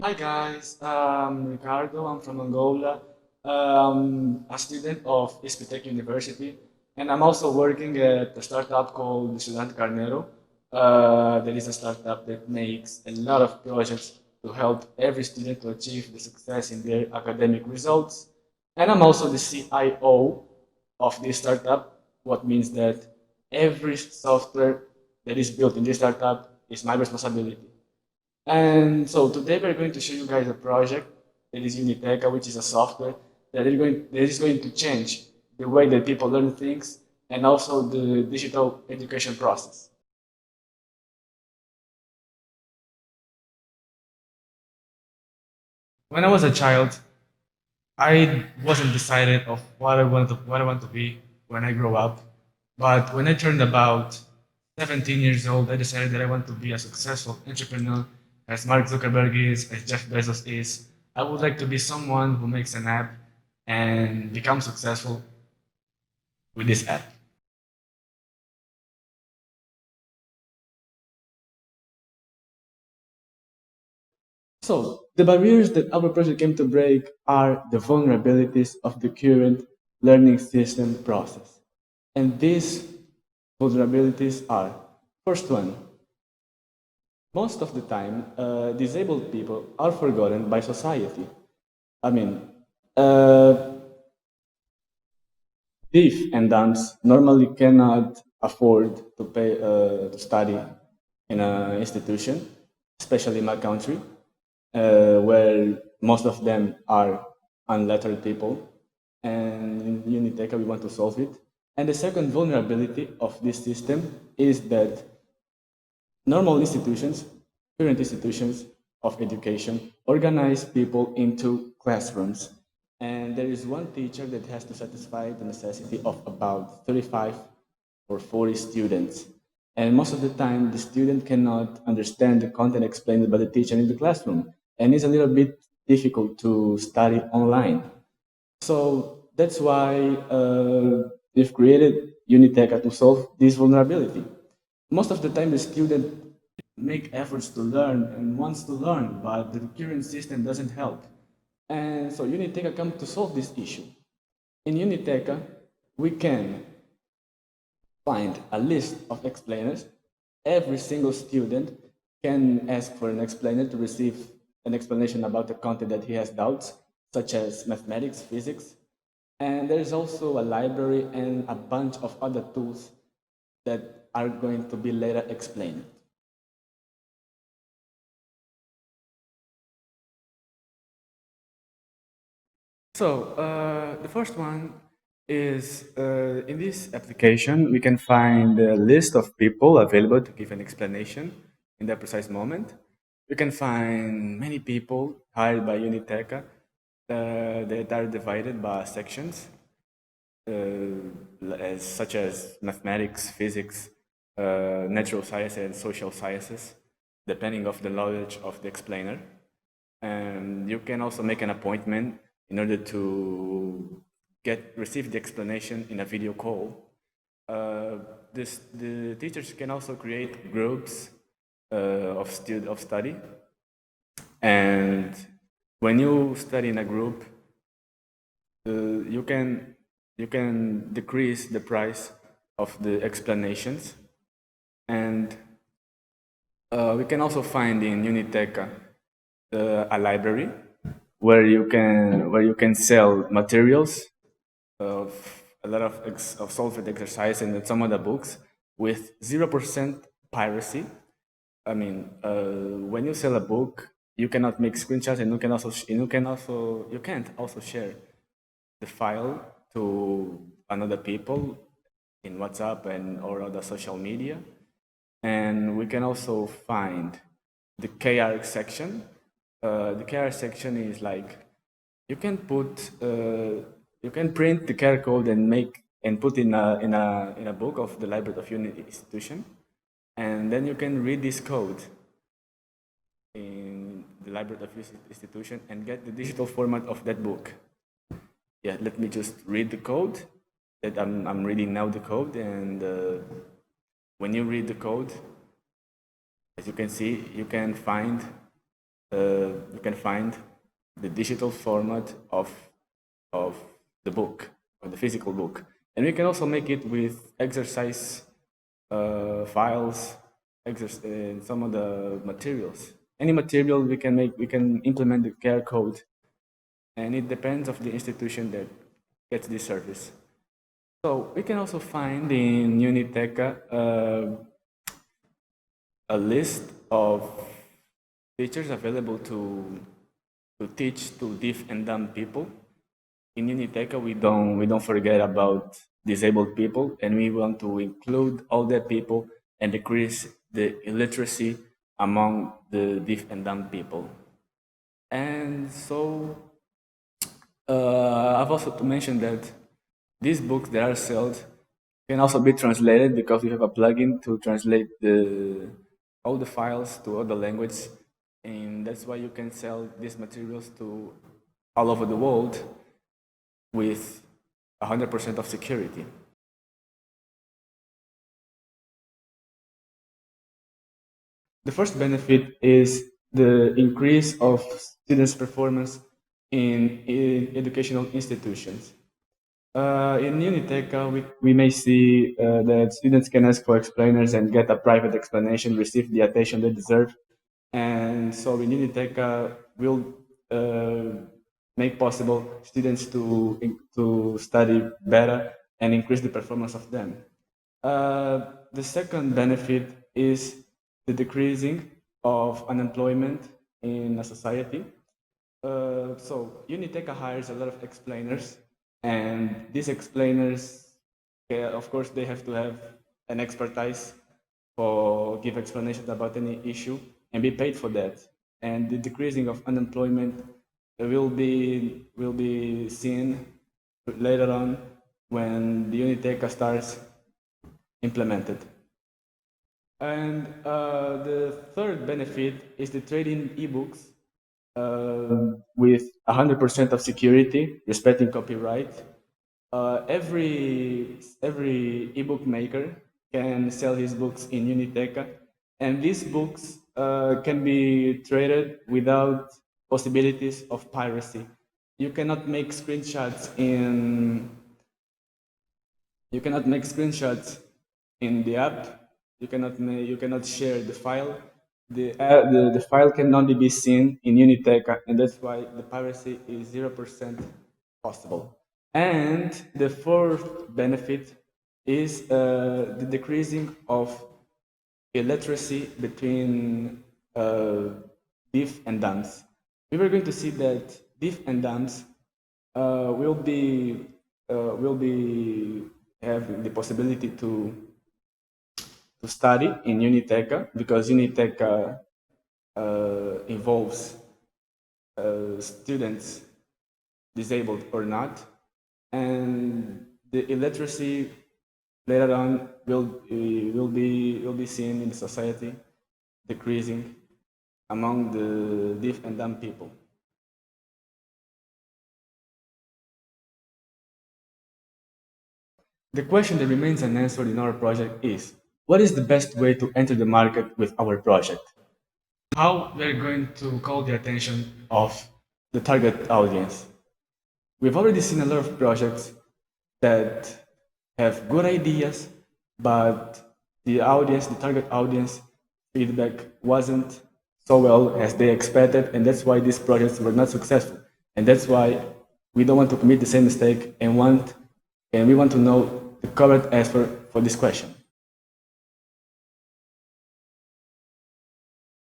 Hi guys, Ricardo. I'm from Angola. A student of Ispitec University, and I'm also working at a startup called Student Carnero. That is a startup that makes a lot of projects to help every student to achieve the success in their academic results. And I'm also the CIO of this startup, what means that every software that is built in this startup is my responsibility. And so today we're going to show you guys a project that is Uniteca, which is a software that is going to change the way that people learn things and also the digital education process. When I was a child, I wasn't decided of what I want to be when I grow up. But when I turned about 17 years old, I decided that I want to be a successful entrepreneur, as Mark Zuckerberg is, as Jeff Bezos is. I would like to be someone who makes an app and become successful with this app. So, the barriers that our project came to break are the vulnerabilities of the current learning system process. And these vulnerabilities are first one, most of the time, disabled people are forgotten by society. I mean, uh, deaf and dumps normally cannot afford to pay to study in an institution, especially in my country, where most of them are unlettered people. And in Uniteca, we want to solve it. And the second vulnerability of this system is that normal institutions, current institutions of education, organize people into classrooms. And there is one teacher that has to satisfy the necessity of about 35 or 40 students. And most of the time, the student cannot understand the content explained by the teacher in the classroom. And it's a little bit difficult to study online. So that's why we've created Uniteca to solve this vulnerability. Most of the time, the student make efforts to learn and wants to learn, but the current system doesn't help. And so Uniteca come to solve this issue. In Uniteca, we can find a list of explainers. Every single student can ask for an explainer to receive an explanation about the content that he has doubts, such as mathematics, physics. And there is also a library and a bunch of other tools that are going to be later explained. So the first one is in this application, we can find a list of people available to give an explanation in that precise moment. We can find many people hired by Uniteca that are divided by sections, such as mathematics, physics, natural science, and social sciences, depending of the knowledge of the explainer. And you can also make an appointment in order to receive the explanation in a video call. The teachers can also create groups of study, and when you study in a group, you can decrease the price of the explanations, and we can also find in Uniteca a library where you can sell materials of a lot of solved exercise and some other books with 0% piracy. I mean, when you sell a book, you cannot make screenshots, and you can't also share the file to another people in WhatsApp and or other social media. And we can also find the KR section. The KR section is like you can put you can print the QR code and make and put in a book of the library of your institution, and then you can read this code in the library of your institution and get the digital format of that book. Yeah, let me just read the code that I'm reading now the code, and when you read the code, as you can see, you can find you can find the digital format of the book or the physical book, and we can also make it with exercise files, some of the materials. Any material we can make, we can implement the QR code, and it depends of the institution that gets this service. So we can also find in Uniteca a list of teachers available to teach to deaf and dumb people. In Uniteca, we don't forget about disabled people, and we want to include all the people and decrease the illiteracy among the deaf and dumb people. And so I've also to mention that these books that are sold can also be translated because we have a plugin to translate all the files to other language, and that's why you can sell these materials to all over the world with 100% of security. The first benefit is the increase of students' performance in educational institutions. In Uniteca, we may see that students can ask for explainers and get a private explanation, receive the attention they deserve. And so in Uniteca, will make possible students to study better and increase the performance of them. The second benefit is the decreasing of unemployment in a society. So Uniteca hires a lot of explainers, and these explainers, of course, they have to have an expertise for give explanations about any issue and be paid for that. And the decreasing of unemployment will be seen later on when the Uniteca starts implemented. And the third benefit is the trading ebooks with 100% of security, respecting copyright. Every ebook maker can sell his books in Uniteca, and these books can be traded without possibilities of piracy. You cannot make screenshots in you cannot make screenshots in the app. You cannot share the file. The file can only be seen in Uniteca, and that's why the piracy is 0% possible. And the fourth benefit is the decreasing of illiteracy between deaf and dumps. We were going to see that deaf and dumps will be have the possibility to study in Uniteca because Uniteca involves students disabled or not, and the illiteracy later on will be seen in the society decreasing among the deaf and dumb people. The question that remains unanswered in our project is, what is the best way to enter the market with our project? How we're going to call the attention of the target audience? We've already seen a lot of projects that have good ideas, but the target audience feedback wasn't so well as they expected, and that's why these projects were not successful. And that's why we don't want to commit the same mistake and we want to know the correct answer for this question.